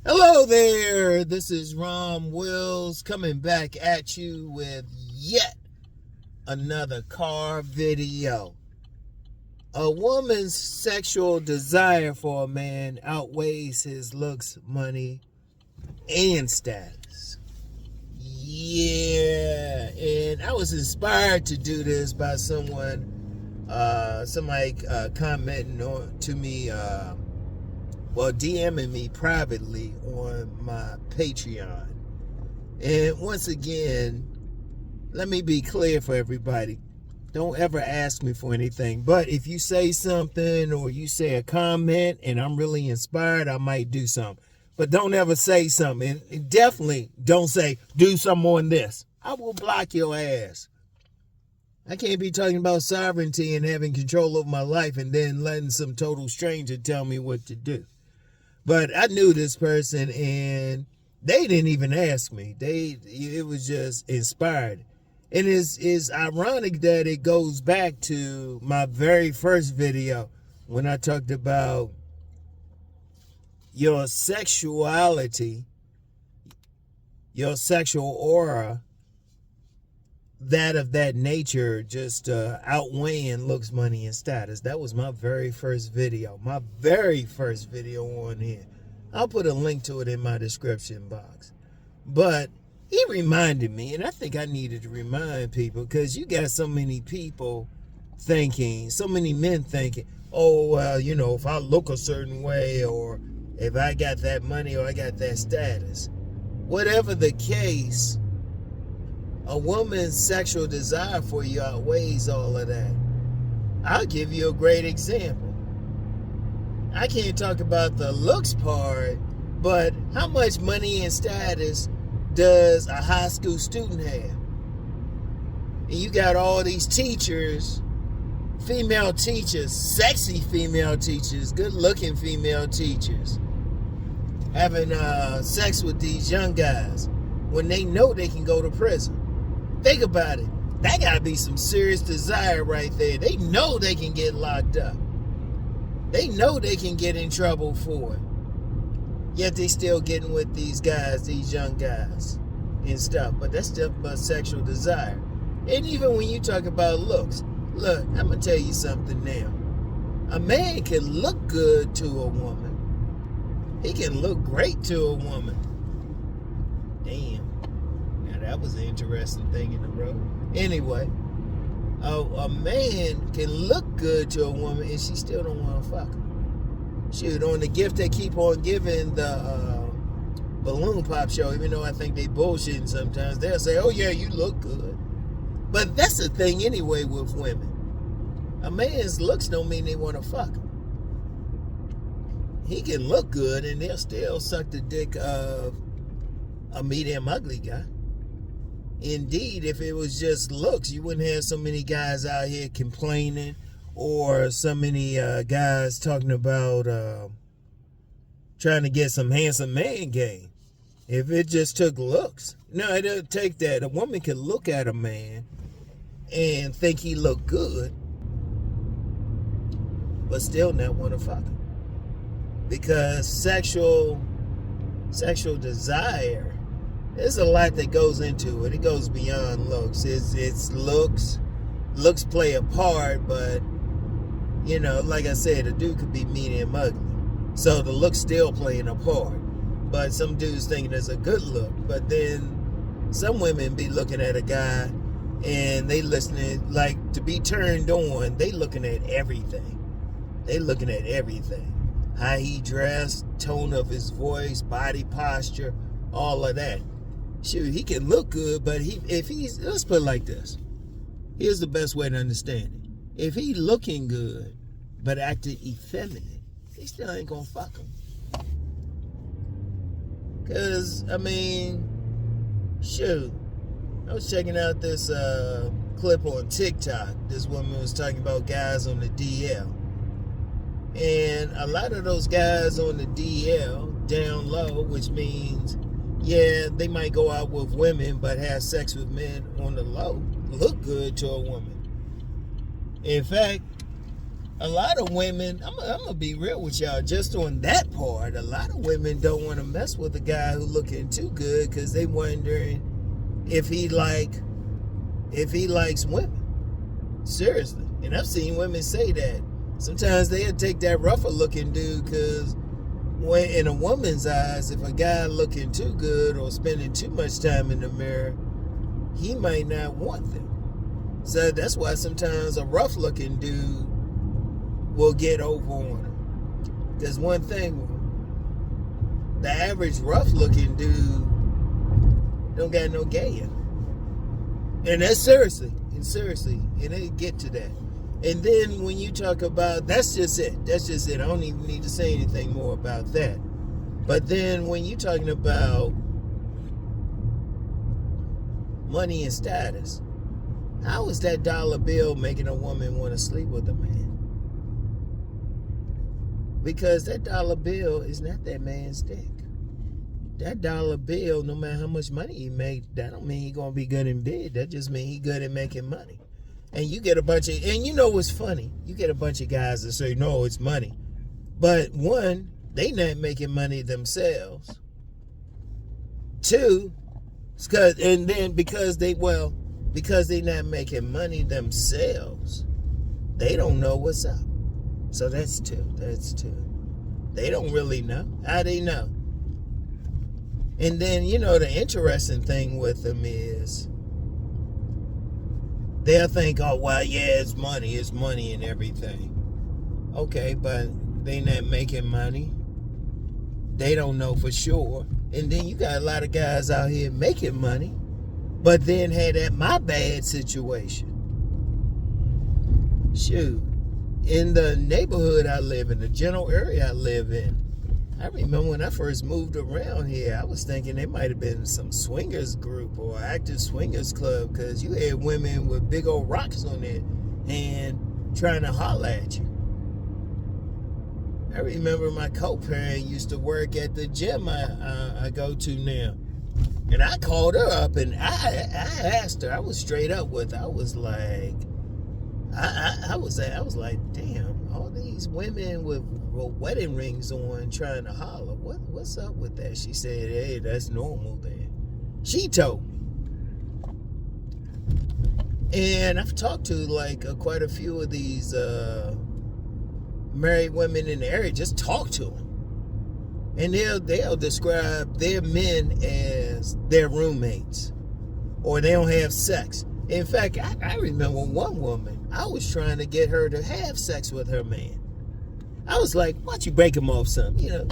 Hello there, this is RomWills coming back at you with yet another car video. A woman's sexual desire for a man outweighs his looks, money, and status. Yeah, and I was inspired to do this by somebody commenting to me, DMing me privately on my Patreon. And once again, let me be clear for everybody. Don't ever ask me for anything. But if you say something or you say a comment and I'm really inspired, I might do something. But don't ever say something. And definitely don't say, do something on this. I will block your ass. I can't be talking about sovereignty and having control over my life and then letting some total stranger tell me what to do. But I knew this person and they didn't even ask me. It was just inspired. And it's ironic that it goes back to my very first video when I talked about your sexuality, your sexual aura, that nature just outweighing looks, money, and status. That was my very first video. My very first video on here. I'll put a link to it in my description box. But he reminded me, and I think I needed to remind people, because you got so many people thinking, so many men thinking, oh, well, if I look a certain way, or if I got that money, or I got that status. Whatever the case, a woman's sexual desire for you outweighs all of that. I'll give you a great example. I can't talk about the looks part, but how much money and status does a high school student have? And you got all these teachers, female teachers, sexy female teachers, good-looking female teachers, having sex with these young guys when they know they can go to prison. Think about it. That gotta be some serious desire right there. They know they can get locked up. They know they can get in trouble for it. Yet they still getting with these guys, these young guys and stuff. But that's still about sexual desire. And even when you talk about looks, look, I'm gonna tell you something now. A man can look good to a woman. He can look great to a woman. Damn. That was an interesting thing in the road. Anyway, a man can look good to a woman and she still don't want to fuck him. Shoot, on the gift they keep on giving, the balloon pop show, even though I think they bullshitting sometimes, they'll say, oh yeah, you look good. But that's the thing anyway with women. A man's looks don't mean they want to fuck him. He can look good and they'll still suck the dick of a medium ugly guy. Indeed, if it was just looks, you wouldn't have so many guys out here complaining or so many guys talking about trying to get some handsome man game. If it just took looks. No, it doesn't take that. A woman can look at a man and think he look good, but still not want to fuck him. Because sexual desire, there's a lot that goes into it. It goes beyond looks. It's looks. Looks play a part, but, like I said, a dude could be medium ugly. So the looks still playing a part. But some dudes thinking it's a good look. But then some women be looking at a guy and they listening, like, to be turned on, they looking at everything. They looking at everything. How he dressed, tone of his voice, body posture, all of that. Shoot, he can look good, but let's put it like this. Here's the best way to understand it. If he looking good, but acting effeminate, he still ain't gonna fuck him. Cause, shoot, I was checking out this clip on TikTok. This woman was talking about guys on the DL. And a lot of those guys on the DL, down low, which means, yeah, they might go out with women but have sex with men on the low, look good to a woman. In fact, a lot of women, I'm gonna be real with y'all, just on that part, a lot of women don't want to mess with a guy who looking too good because they wondering if he likes women. Seriously. And I've seen women say that. Sometimes they'll take that rougher looking dude because when in a woman's eyes, if a guy looking too good or spending too much time in the mirror, he might not want them. So that's why sometimes a rough looking dude will get over on him. Because one thing, the average rough looking dude don't got no game. And that's seriously, and they get to that. And then when you talk about, that's just it. I don't even need to say anything more about that. But then when you're talking about money and status, how is that dollar bill making a woman want to sleep with a man? Because that dollar bill is not that man's dick. That dollar bill, no matter how much money he make, that don't mean he gonna be good in bed. That just mean he good at making money. And you get a bunch of, and you know what's funny? You get a bunch of guys that say, no, it's money. But one, they not making money themselves. Two, because they not making money themselves, they don't know what's up. So that's two. They don't really know. How they know? And then, the interesting thing with them is they'll think, oh, well, yeah, it's money and everything. Okay, but they not making money. They don't know for sure. And then you got a lot of guys out here making money, but then had that my bad situation. Shoot. In the neighborhood I live in, the general area I live in, I remember when I first moved around here, I was thinking there might have been some swingers group or active swingers club because you had women with big old rocks on their hand trying to holler at you. I remember my co-parent used to work at the gym I go to now. And I called her up and I asked her, I was straight up with her. I was like, I was like, damn, all these women with wedding rings on trying to holler. What's up with that? She said, hey, that's normal there. She told me. And I've talked to quite a few of these married women in the area. Just talk to them. And they'll describe their men as their roommates. Or they don't have sex. In fact, I remember one woman, I was trying to get her to have sex with her man. I was like, why don't you break him off something?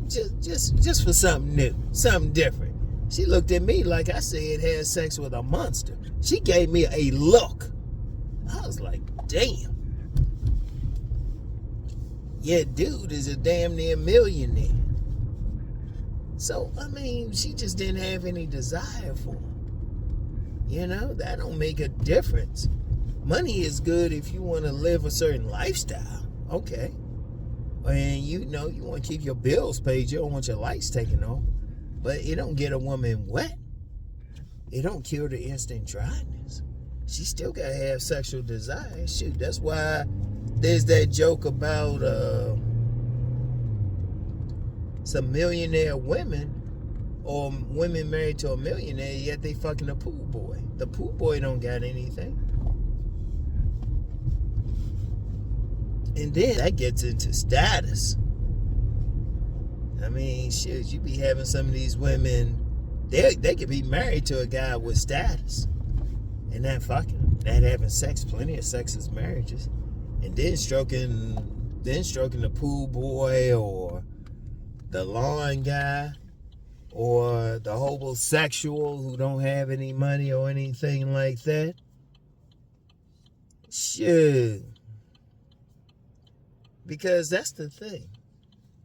Just for something new, something different. She looked at me like I said had sex with a monster. She gave me a look. I was like, damn. Yeah, dude is a damn near millionaire. So, she just didn't have any desire for him. That don't make a difference. Money is good if you want to live a certain lifestyle. Okay. And you want to keep your bills paid. You don't want your lights taken off. But it don't get a woman wet. It don't cure the instant dryness. She still got to have sexual desire. Shoot, that's why there's that joke about some millionaire women or women married to a millionaire, yet they fucking a pool boy. The pool boy don't got anything. And then that gets into status. Shit, you be having some of these women, they could be married to a guy with status. And not fucking, not having sex. Plenty of sex is marriages. And then stroking the pool boy or the lawn guy. Or the homosexual who don't have any money or anything like that. Shit. Because that's the thing.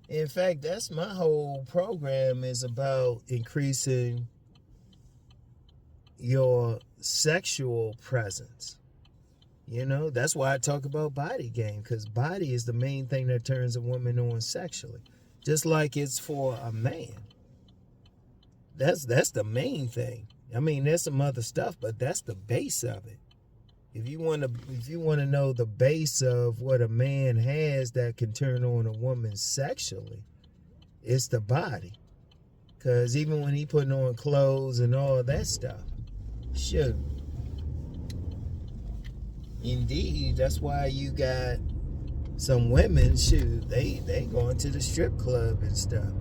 In fact, that's my whole program is about increasing your sexual presence. That's why I talk about body game. Because body is the main thing that turns a woman on sexually. Just like it's for a man. That's the main thing. There's some other stuff, but that's the base of it. If you want to know the base of what a man has that can turn on a woman sexually, it's the body. Cause even when he putting on clothes and all that stuff, shoot. Indeed, that's why you got some women, shoot, they going to the strip club and stuff.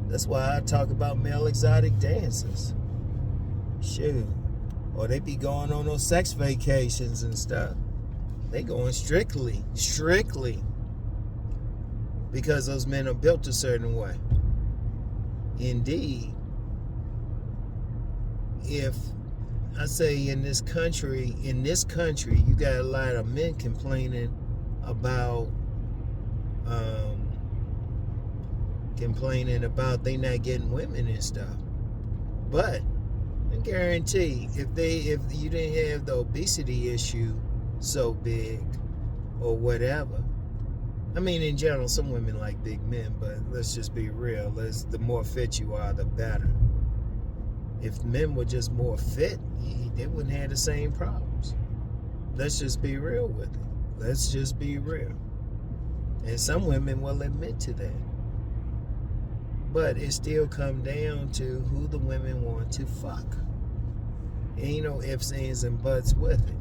That's why I talk about male exotic dancers. Shoot. Or they be going on those sex vacations and stuff. They going strictly. Because those men are built a certain way. Indeed. If I say in this country, you got a lot of men complaining about they not getting women and stuff. But I guarantee if you didn't have the obesity issue so big or whatever. I mean, in general, some women like big men, but let's just be real. The more fit you are, the better. If men were just more fit, they wouldn't have the same problems. Let's just be real with it. Let's just be real. And some women will admit to that. But it still comes down to who the women want to fuck. Ain't no ifs, ands, and buts with it.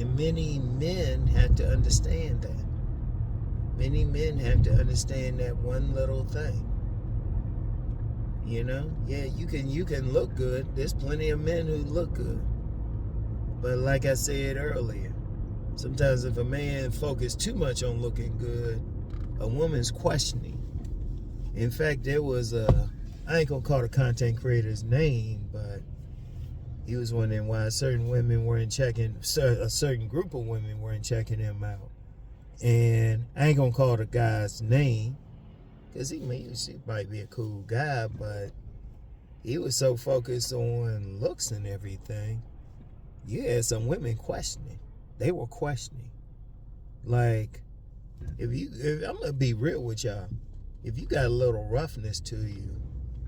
And many men have to understand that. Many men have to understand that one little thing. You know? Yeah, you can look good. There's plenty of men who look good. But like I said earlier, sometimes if a man focuses too much on looking good, a woman's questioning. In fact, there was I ain't gonna call the content creator's name, but he was wondering why certain women weren't checking, a certain group of women weren't checking him out. And I ain't gonna call the guy's name, because he might be a cool guy, but he was so focused on looks and everything. You had some women questioning. They were questioning. Like, if I'm gonna be real with y'all, if you got a little roughness to you,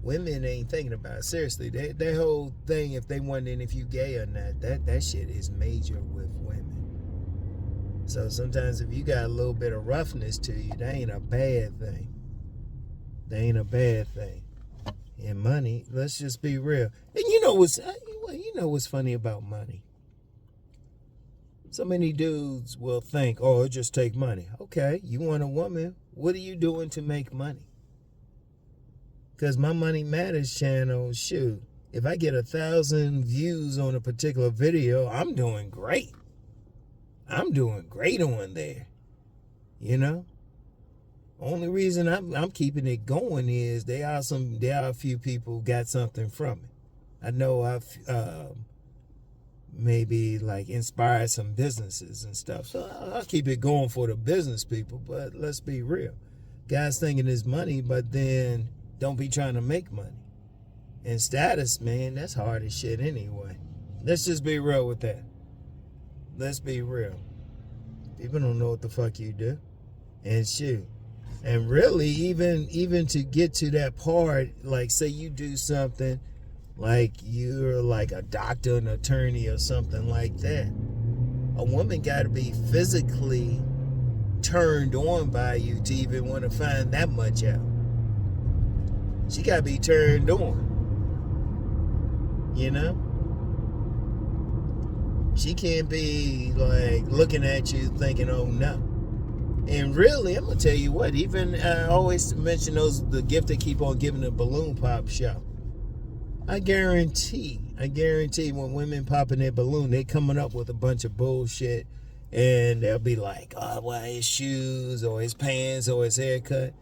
women ain't thinking about it. Seriously, that whole thing, if they wondering if you gay or not, that shit is major with women. So sometimes if you got a little bit of roughness to you, that ain't a bad thing. That ain't a bad thing. And money, let's just be real. And you know what's funny about money? So many dudes will think, oh, it just take money. Okay, you want a woman, what are you doing to make money? Because my Money Matters channel, shoot, if I get 1,000 views on a particular video, I'm doing great. I'm doing great on there. You know? Only reason I'm keeping it going is there are a few people who got something from it. I know I've maybe like inspired some businesses and stuff. So I'll keep it going for the business people, but let's be real. Guys thinking it's money, but then don't be trying to make money. And status, man, that's hard as shit anyway. Let's just be real with that. Let's be real. People don't know what the fuck you do. And shoot. And really, even to get to that part, like say you do something, like you're like a doctor, an attorney or something like that. A woman got to be physically turned on by you to even want to find that much out. She got to be turned on. You know? She can't be like looking at you thinking, oh no. And really, I'm going to tell you what, even I always mention the gift they keep on giving, the balloon pop show. I guarantee when women popping their balloon, they coming up with a bunch of bullshit. And they'll be like, oh, well, his shoes or his pants or his haircut.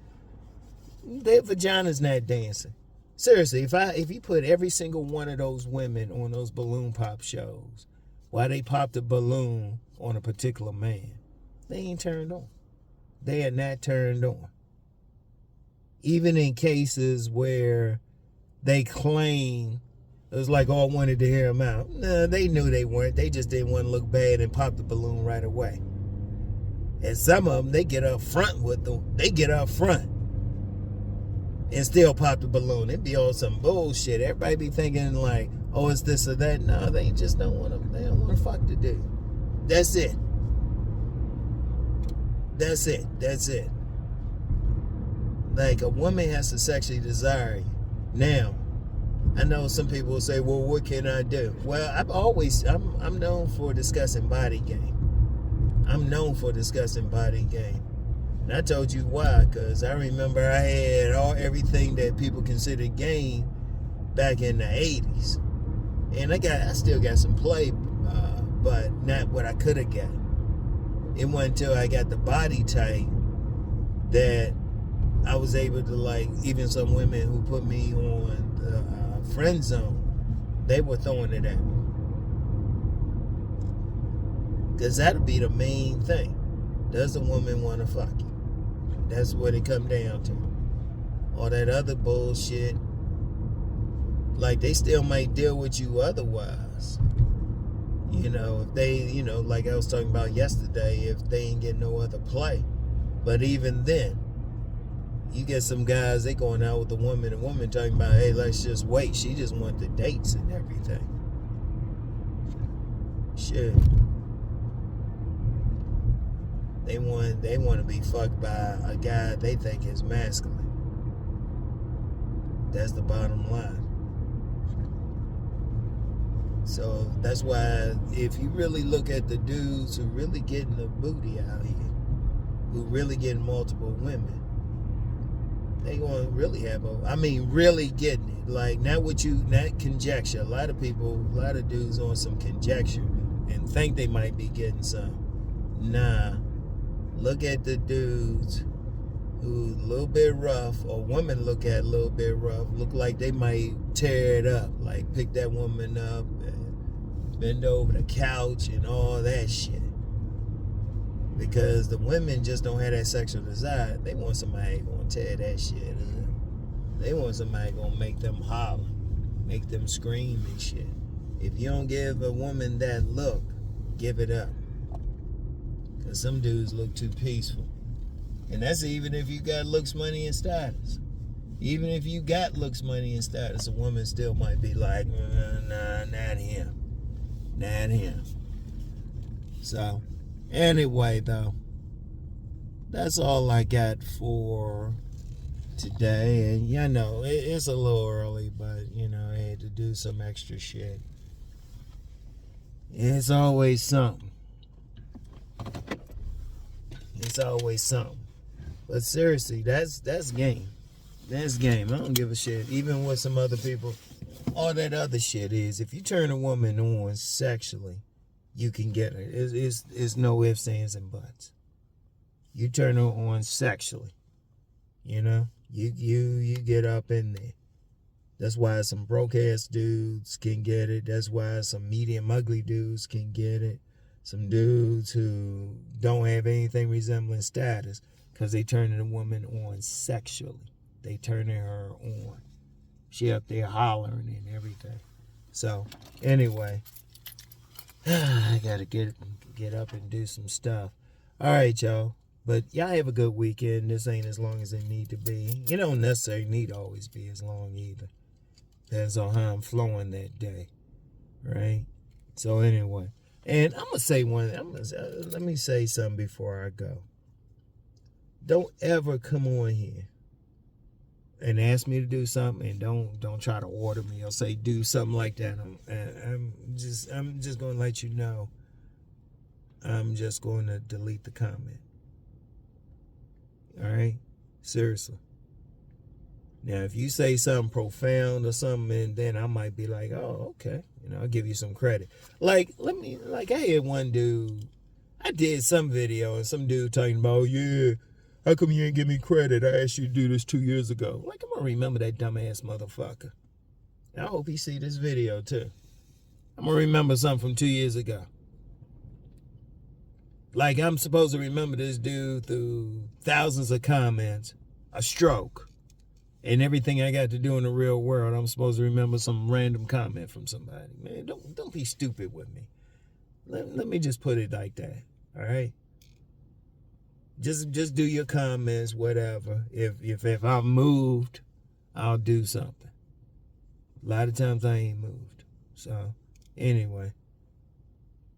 Their vagina's not dancing. Seriously, if you put every single one of those women on those balloon pop shows, while they pop the balloon on a particular man, they ain't turned on. They are not turned on. Even in cases where they claim it was like, oh, I wanted to hear them out. No, they knew they weren't. They just didn't want to look bad and pop the balloon right away. And some of them, they get up front with them. They get up front and still pop the balloon. It be all some bullshit. Everybody be thinking like, oh, it's this or that. No, they just don't want to. They don't want to fuck the dude. That's it. That's it. That's it. Like, a woman has to sexually desire you. Now, I know some people will say, well, what can I do? Well, I'm known for discussing body game. I'm known for discussing body game. And I told you why, because I remember I had everything that people considered game back in the 80s. And I still got some play, but not what I could have got. It wasn't until I got the body type that I was able to, like, even some women who put me on the friend zone, they were throwing it at me. Because that'll be the main thing. Does the woman want to fuck you? That's what it come down to. All that other bullshit, like, they still might deal with you otherwise. You know, if they, you know, like I was talking about yesterday, if they ain't get no other play. But even then, you get some guys, they going out with the woman talking about, hey, let's just wait. She just want the dates and everything. Shit. They want to be fucked by a guy they think is masculine. That's the bottom line. So that's why, if you really look at the dudes who really getting the booty out here, who really getting multiple women, they gonna really have really getting it. Like, not conjecture. A lot of dudes on some conjecture and think they might be getting some. Nah. Look at the dudes who a little bit rough, or women look at a little bit rough, look like they might tear it up, like pick that woman up and bend over the couch and all that shit. Because the women just don't have that sexual desire. They want somebody gonna tear that shit up. They want somebody gonna make them holler, make them scream and shit. If you don't give a woman that look, give it up. Because some dudes look too peaceful. And that's even if you got looks, money, and status. Even if you got looks, money, and status, a woman still might be like, nah, not him. Not him. So, anyway, though, that's all I got for today. And, you know, it's a little early, but, you know, I had to do some extra shit. It's always something. It's always something. But seriously, that's game. That's game. I don't give a shit. Even with some other people, all that other shit is, if you turn a woman on sexually, you can get her. It's no ifs, ands, and buts. You turn her on sexually, you know, you get up in there. That's why some broke ass dudes can get it. That's why some medium ugly dudes can get it. Some dudes who don't have anything resembling status, because they turning a woman on sexually. They turning her on. She up there hollering and everything. So, anyway, I got to get up and do some stuff. All right, y'all. But y'all have a good weekend. This ain't as long as it need to be. You don't necessarily need to always be as long either. Depends on how I'm flowing that day. Right? So, anyway. And I'm going to say let me say something before I go. Don't ever come on here and ask me to do something, and don't try to order me or say do something like that. I'm just going to let you know I'm just going to delete the comment. All right? Seriously. Now, if you say something profound or something, and then I might be like, oh, okay. You know, I'll give you some credit. Like, I had one dude, I did some video, and some dude talking about, oh, yeah, how come you ain't give me credit? I asked you to do this 2 years ago. Like, I'm going to remember that dumbass motherfucker. And I hope he see this video, too. I'm going to remember something from 2 years ago. Like, I'm supposed to remember this dude through thousands of comments, a stroke, and everything I got to do in the real world. I'm supposed to remember some random comment from somebody. Man, don't be stupid with me. Let me just put it like that. All right? Just do your comments, whatever. If I'm moved, I'll do something. A lot of times I ain't moved. So, anyway,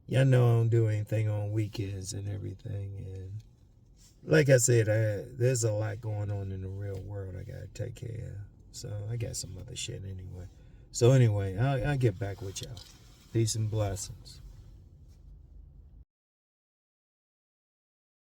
y'all know I don't do anything on weekends and everything. And like I said, there's a lot going on in the real world I got to take care of. So, I got some other shit anyway. So, anyway, I'll get back with y'all. Peace and blessings.